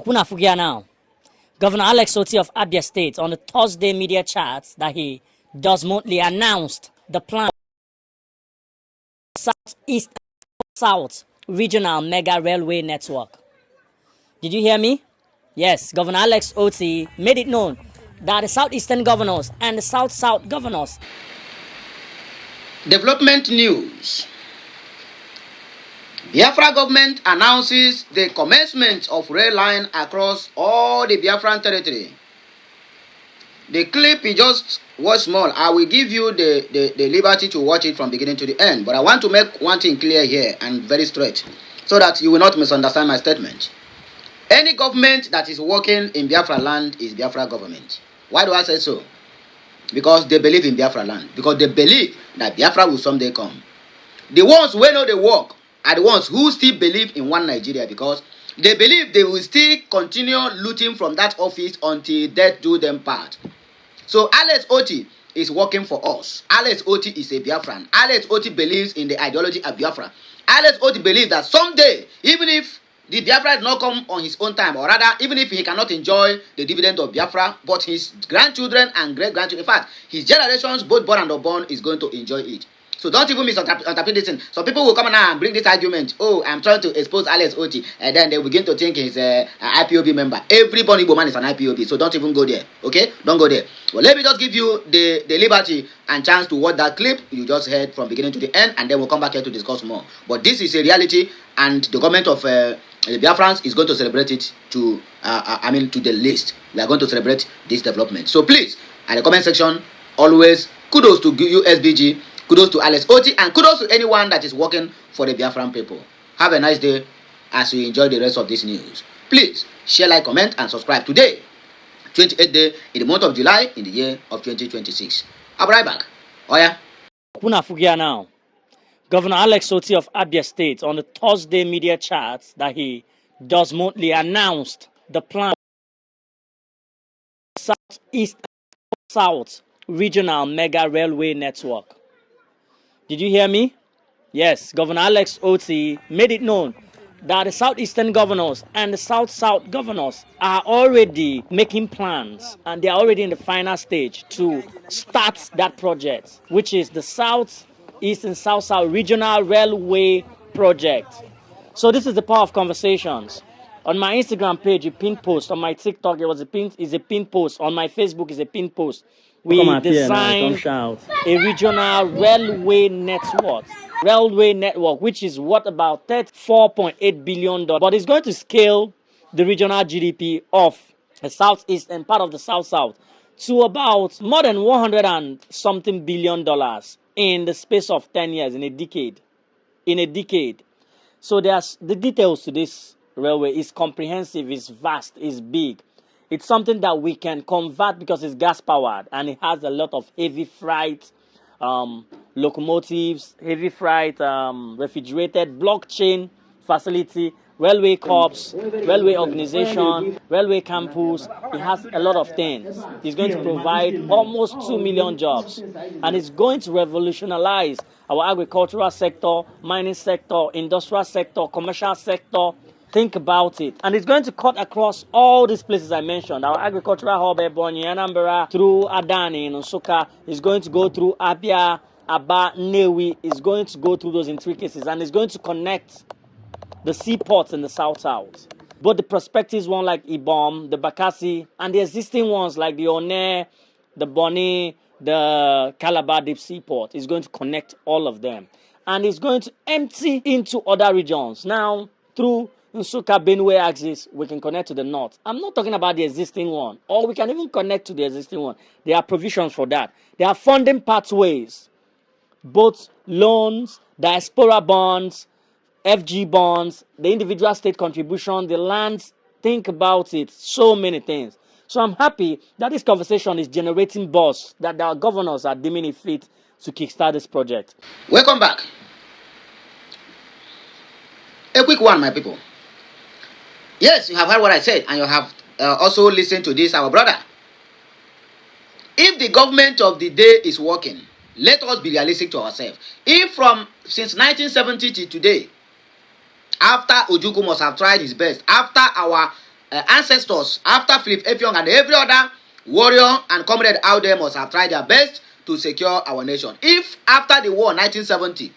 Kuna Fugia now. Governor Alex Oti of Abia State on the Thursday media chat that he does monthly announced the plan Southeast South Regional Mega Railway Network. Did you hear me? Yes, Governor Alex Oti made it known that the Southeastern governors and the South-South governors. Development news. Biafra government announces the commencement of rail line across all the Biafran territory. The clip you just watch small. I will give you the liberty to watch it from beginning to the end. But I want to make one thing clear here and very straight so that you will not misunderstand my statement. Any government that is working in Biafra land is Biafra government. Why do I say so? Because they believe in Biafra land. Because they believe that Biafra will someday come. The ones who know the work are the ones who still believe in one Nigeria, because they believe they will still continue looting from that office until death do them part. So Alex Oti is working for us. Alex Oti is a Biafran. Alex Oti believes in the ideology of Biafra. Alex Oti believes that someday, even if the Biafra did not come on his own time, or rather, even if he cannot enjoy the dividend of Biafra, but his grandchildren and great-grandchildren, in fact, his generations, both born and unborn, is going to enjoy it. So don't even misinterpret this thing. Some people will come now and bring this argument. Oh, I'm trying to expose Alex Oti. And then they begin to think he's an IPOB member. Every born Igbo man is an IPOB. So don't even go there. Okay? Don't go there. Well, let me just give you the liberty and chance to watch that clip you just heard from beginning to the end. And then we'll come back here to discuss more. But this is a reality. And the government of the Biafrans is going to celebrate it to the list. We are going to celebrate this development. So please, at the comment section, always kudos to USBG. Kudos to Alex Oti, and kudos to anyone that is working for the Biafran people. Have a nice day as you enjoy the rest of this news. Please share, like, comment, and subscribe. Today, 28th day in the month of July in the year of 2026. I'll be right back. Oh yeah. Kuna Fugia now. Governor Alex Oti of Abia State on the Thursday media chat that he does monthly announced the plan Southeast South Regional Mega Railway Network. Did you hear me? Yes, Governor Alex Oti made it known that the Southeastern governors and the South-South governors are already making plans, and they are already in the final stage to start that project, which is the Southeast and South-South Regional Railway Project. So this is the power of conversations. On my Instagram page, a pinned post. On my TikTok, it was a pinned post. On my Facebook, is a pinned post. We designed a regional railway network, which is worth about $4.8 billion. But it's going to scale the regional GDP of the Southeast and part of the South-South to about more than $100 and something billion in the space of 10 years, in a decade. So there's the details to this railway is comprehensive, is vast, is big. It's something that we can convert because it's gas powered, and it has a lot of heavy freight locomotives, heavy freight refrigerated blockchain facility, railway corps, railway organization, railway campus. It has a lot of things. It's going to provide almost 2 million jobs, and it's going to revolutionize our agricultural sector, mining sector, industrial sector, commercial sector. Think about it. And it's going to cut across all these places I mentioned. Our agricultural hub, Ebonyi, Anambra, through Adani, Nsukka. It's going to go through Abia, Aba, Newi. It's going to go through those intricacies. And it's going to connect the seaports in the South-South. Both the prospective one like Ibom, the Bakassi, and the existing ones like the One, the Boni, the Calabar Deep Seaport. Is going to connect all of them. And it's going to empty into other regions. Now, through Nsukka Benue axis, we can connect to the north. I'm not talking about the existing one, or we can even connect to the existing one. There are provisions for that. There are funding pathways, both loans, diaspora bonds, FG bonds, the individual state contribution, the lands. Think about it. So many things. So I'm happy that this conversation is generating buzz, that our governors are deeming it fit to kickstart this project. Welcome back. A quick one, my people. Yes, you have heard what I said, and you have also listened to this, our brother. If the government of the day is working, let us be realistic to ourselves. If since 1970 to today, after Ojukwu must have tried his best, after our ancestors after Philip Effiong and every other warrior and comrade out there must have tried their best to secure our nation. If after the war 1970,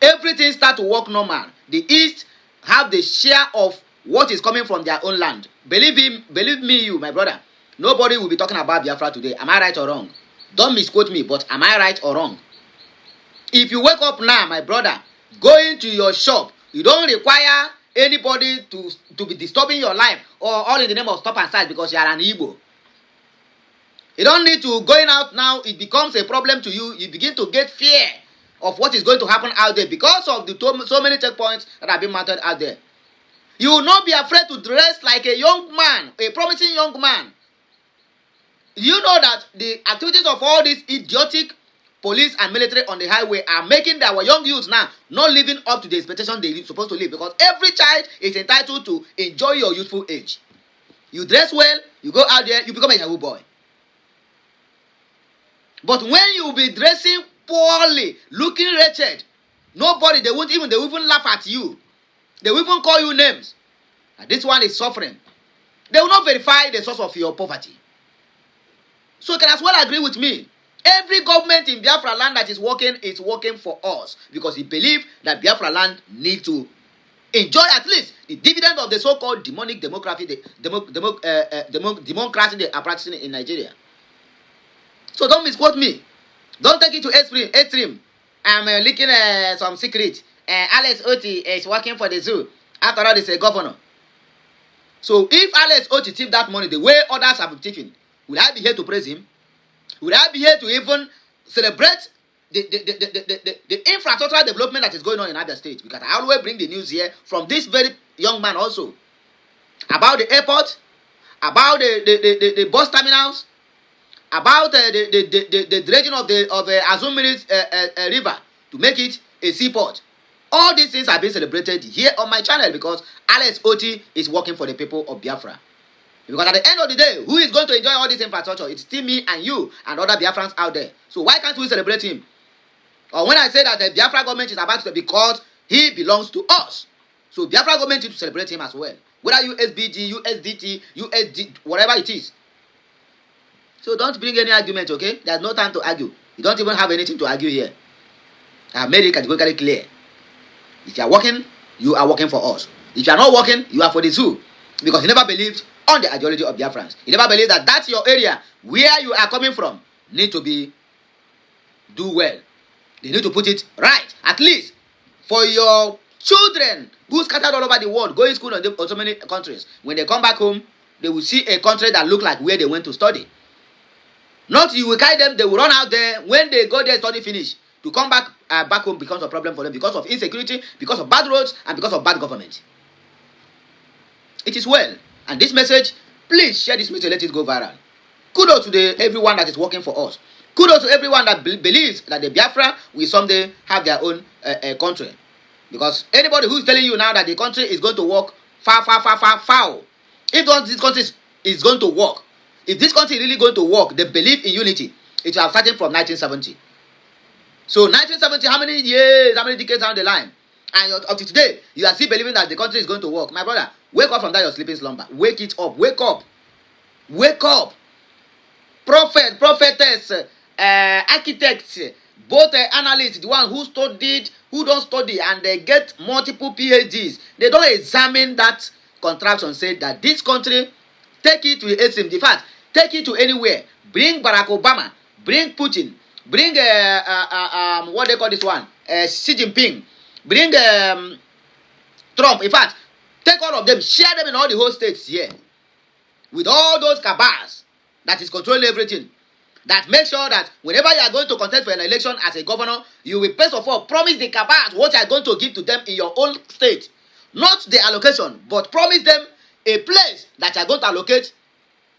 everything start to work normal, the East have the share of what is coming from their own land. Believe me, you, my brother, nobody will be talking about Biafra today. Am I right or wrong? Don't misquote me, but am I right or wrong? If you wake up now, my brother, going to your shop, you don't require anybody to be disturbing your life or all in the name of stop and sight because you are an Igbo. You don't need to going out now. It becomes a problem to you. You begin to get fear of what is going to happen out there because of the so many checkpoints that have been mounted out there. You will not be afraid to dress like a young man, a promising young man. You know that the activities of all these idiotic police and military on the highway are making our young youths now not living up to the expectation they're supposed to live, because every child is entitled to enjoy your youthful age. You dress well, you go out there, you become a Yahoo boy. But when you be dressing poorly, looking wretched, nobody, they will even laugh at you. They will even call you names. And this one is suffering. They will not verify the source of your poverty. So you can as well agree with me. Every government in Biafra land that is working for us, because he believes that Biafra land need to enjoy at least the dividend of the so-called demonic democracy, democracy they are practicing in Nigeria. So don't misquote me. Don't take it to extreme. I'm leaking some secret. Alex Oti is working for the zoo. After all, he's a governor. So if Alex Oti tipped that money the way others have been tipping, will I be here to praise him? Will I be here to even celebrate the infrastructural development that is going on in Abia State? Because I always bring the news here from this very young man also. About the airport, about the bus terminals, about the dredging of the Azumiris river to make it a seaport. All these things are being celebrated here on my channel because Alex Oti is working for the people of Biafra. Because at the end of the day, who is going to enjoy all this infrastructure? It's still me and you and other Biafrans out there. So why can't we celebrate him? Or when I say that the Biafra government is about to, because he belongs to us. So Biafra government needs to celebrate him as well. Whether USBG, USDT, USD, whatever it is. So don't bring any argument, okay? There's no time to argue. You don't even have anything to argue here. I have made it categorically clear. If you are working, you are working for us. If you are not working, you are for the zoo. Because he never believed on the ideology of Biafrans. He never believed that that's your area where you are coming from need to be do well. They need to put it right. At least for your children who scattered all over the world, going to school in so many countries. When they come back home, they will see a country that look like where they went to study. Not you will guide them, they will run out there. When they go there, study finish. To come back home becomes a problem for them because of insecurity, because of bad roads, and because of bad government. It is well. And this message, please share this message, let it go viral. Kudos to everyone that is working for us. Kudos to everyone that believes that the Biafra will someday have their own country. Because anybody who is telling you now that the country is going to work far. If this country is going to work, if this country is really going to work, they believe in unity. It will have started from 1970. So 1970, how many years, how many decades down the line? And up to today, you are still believing that the country is going to work. My brother, wake up from that your sleeping slumber. Wake it up. Wake up. Wake up. Prophet, prophetess, architects, both analysts, the one who studied, who don't study, and they get multiple PhDs. They don't examine that contraction, say that this country, take it to the extreme. In fact, take it to anywhere. Bring Barack Obama. Bring Putin. Bring, what they call this one? Xi Jinping. Bring Trump. In fact, take all of them, share them in all the whole states here. With all those cabals that is controlling everything. That make sure that whenever you are going to contest for an election as a governor, you will first of all promise the cabals what you are going to give to them in your own state. Not the allocation, but promise them a place that you are going to allocate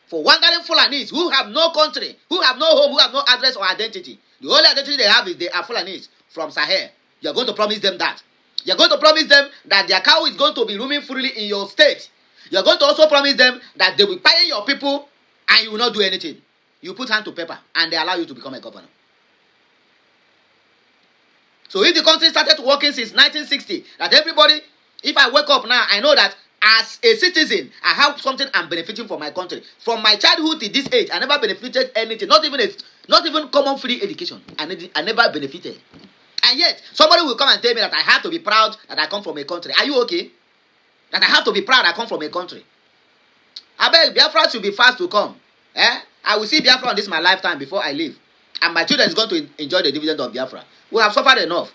for wandering Fulanis who have no country, who have no home, who have no address or identity. The only identity they have is they are Fulanis from Sahel. You are going to promise them that. You are going to promise them that their cow is going to be roaming freely in your state. You are going to also promise them that they will pay your people and you will not do anything. You put hand to paper and they allow you to become a governor. So if the country started working since 1960, that everybody, if I wake up now, I know that As a citizen, I have something I'm benefiting from my country. From my childhood to this age, I never benefited anything. Not even common free education. I never benefited. And yet, somebody will come and tell me that I have to be proud that I come from a country. Are you okay? That I have to be proud I come from a country. I beg, Biafra should be fast to come. I will see Biafra on this my lifetime before I leave. And my children is going to enjoy the dividend of Biafra. We have suffered enough.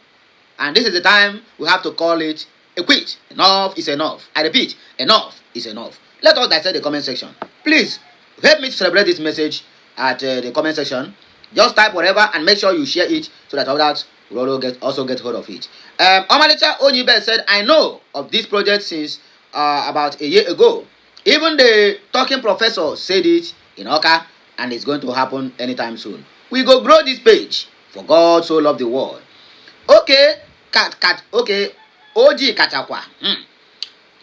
And this is the time we have to call it a quit. Enough is enough. I repeat, enough is enough. Let us dissect the comment section. Please, help me to celebrate this message at the comment section. Just type whatever and make sure you share it so that others will also get hold of it. Omalicha Onyibe said, I know of this project since about a year ago. Even the talking professor said it in Oka, and it's going to happen anytime soon. We go grow this page. For God so loved the world. Okay, okay. OG Kachakwa.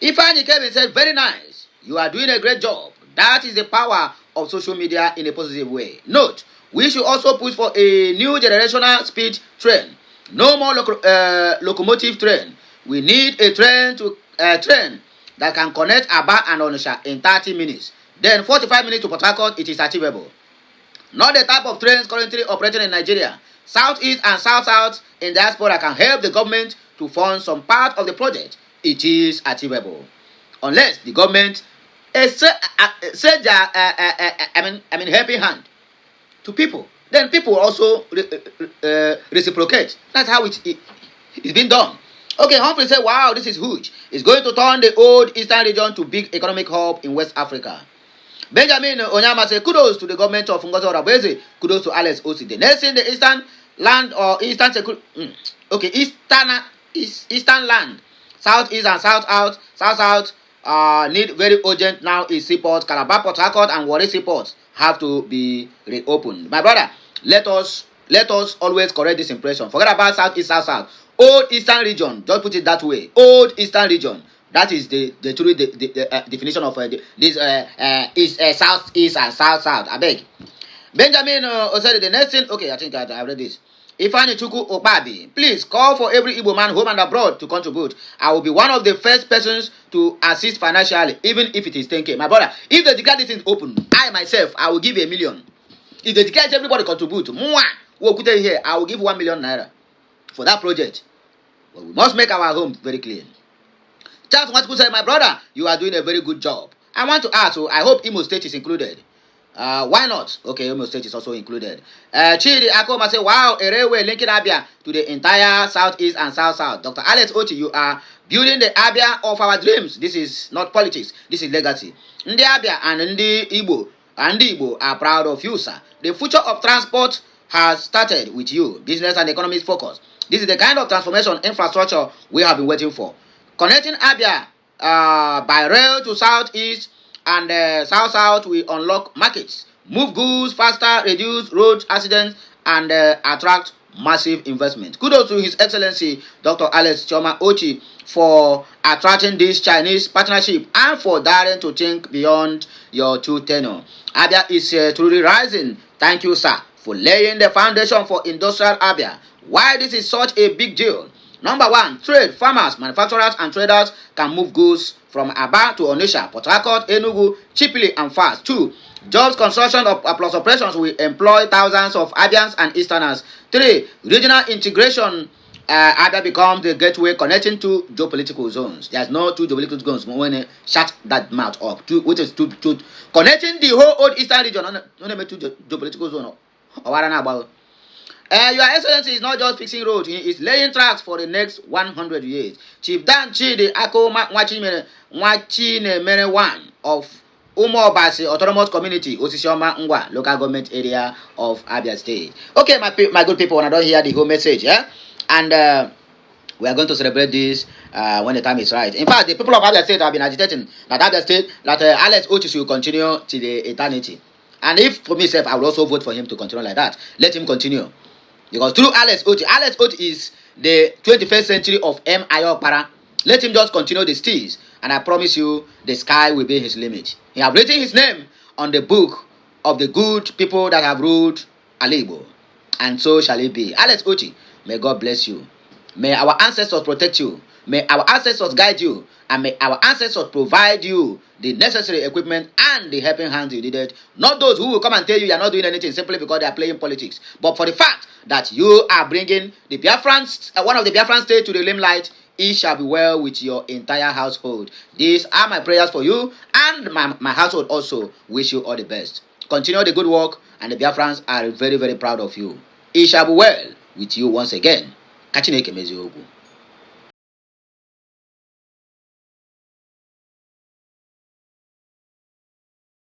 Ifeanyi Kevin said, very nice. You are doing a great job. That is the power of social media in a positive way. Note, we should also push for a new generational speed train. No more locomotive train. We need a train that can connect Aba and Onitsha in 30 minutes. Then 45 minutes to Port Harcourt, it is achievable. Not the type of trains currently operating in Nigeria. Southeast and South-South in diaspora can help the government to fund some part of the project. It is achievable. Unless the government send their helping hand to people. Then people also reciprocate. That's how it's been done. Okay, Humphrey said, wow, this is huge. It's going to turn the old eastern region to big economic hub in West Africa. Benjamin Onyama said, kudos to the government of Ngozi Orabeze. Kudos to Alex Osi. The next in the eastern land or eastern eastern land, southeast and south need very urgent now is seaport. Calabar, Port Harcourt, and Warri seaports have to be reopened. My brother, let us always correct this impression. Forget about southeast, south. Old eastern region, just put it that way. Old eastern region. That is the true definition of this southeast and south. I beg. Benjamin said the next thing. Okay, I think I read this. Ifeanyi Chukwu Okpabi, please call for every Igbo man home and abroad to contribute. I will be one of the first persons to assist financially, even if it is 10K. My brother, if the declare this is open, I myself, I will give 1 million. If the declare everybody contribute, here, I will give 1 million naira for that project. But we must make our home very clean. Charles Nwachukwu said, my brother, you are doing a very good job. I want to ask, so I hope Imo State is included. Why not? Okay, Imo State is also included. Chidi Akoma said, wow, a railway linking Abia to the entire southeast and south. Dr. Alex Oti, you are building the Abia of our dreams. This is not politics. This is legacy. Ndi Abia and Ndi Igbo are proud of you, sir. The future of transport has started with you. Business and economic focus. This is the kind of transformation infrastructure we have been waiting for. Connecting Abia by rail to southeast and south will unlock markets, move goods faster, reduce road accidents, and attract massive investment. Kudos to His Excellency Dr. Alex Choma Ochi for attracting this Chinese partnership and for daring to think beyond your two tenure. Abia is truly rising. Thank you, sir, for laying the foundation for industrial Abia. Why this is such a big deal? Number one, trade. Farmers, manufacturers, and traders can move goods from Aba to Onitsha, Port Harcourt, Enugu, cheaply and fast. 2. Jobs, construction plus operations will employ thousands of Abians and Easterners. 3. Regional integration. Abia becomes the gateway connecting two geopolitical zones. There's no two geopolitical zones when they shut that mouth up. Which is connecting the whole old Eastern region. Only two geopolitical zones. Your Excellency is not just fixing roads, he is laying tracks for the next 100 years. Chief Dan Chidi Ako Mwachine Mere 1 of Umobasi Autonomous Community, Osisioma Ngwa, local government area of Abia State. Okay, my good people, when I don't hear the whole message, and we are going to celebrate this when the time is right. In fact, the people of Abia State have been agitating that Abia State, that Alex Otis will continue till the eternity. And if for myself, I will also vote for him to continue like that. Let him continue. Because through Alex Oti is the 21st century of M. Ayokpara. Let him just continue the steez. And I promise you, the sky will be his limit. He have written his name on the book of the good people that have ruled Alibo. And so shall it be. Alex Oti, may God bless you. May our ancestors protect you. May our ancestors guide you, and may our ancestors provide you the necessary equipment and the helping hands you needed. Not those who will come and tell you are not doing anything simply because they are playing politics, but for the fact that you are bringing the Biafrans, one of the Biafran states to the limelight. It shall be well with your entire household. These are my prayers for you, and my household also wish you all the best. Continue the good work, and the Biafrans are very, very proud of you. It shall be well with you once again. Kachineke meziokwu.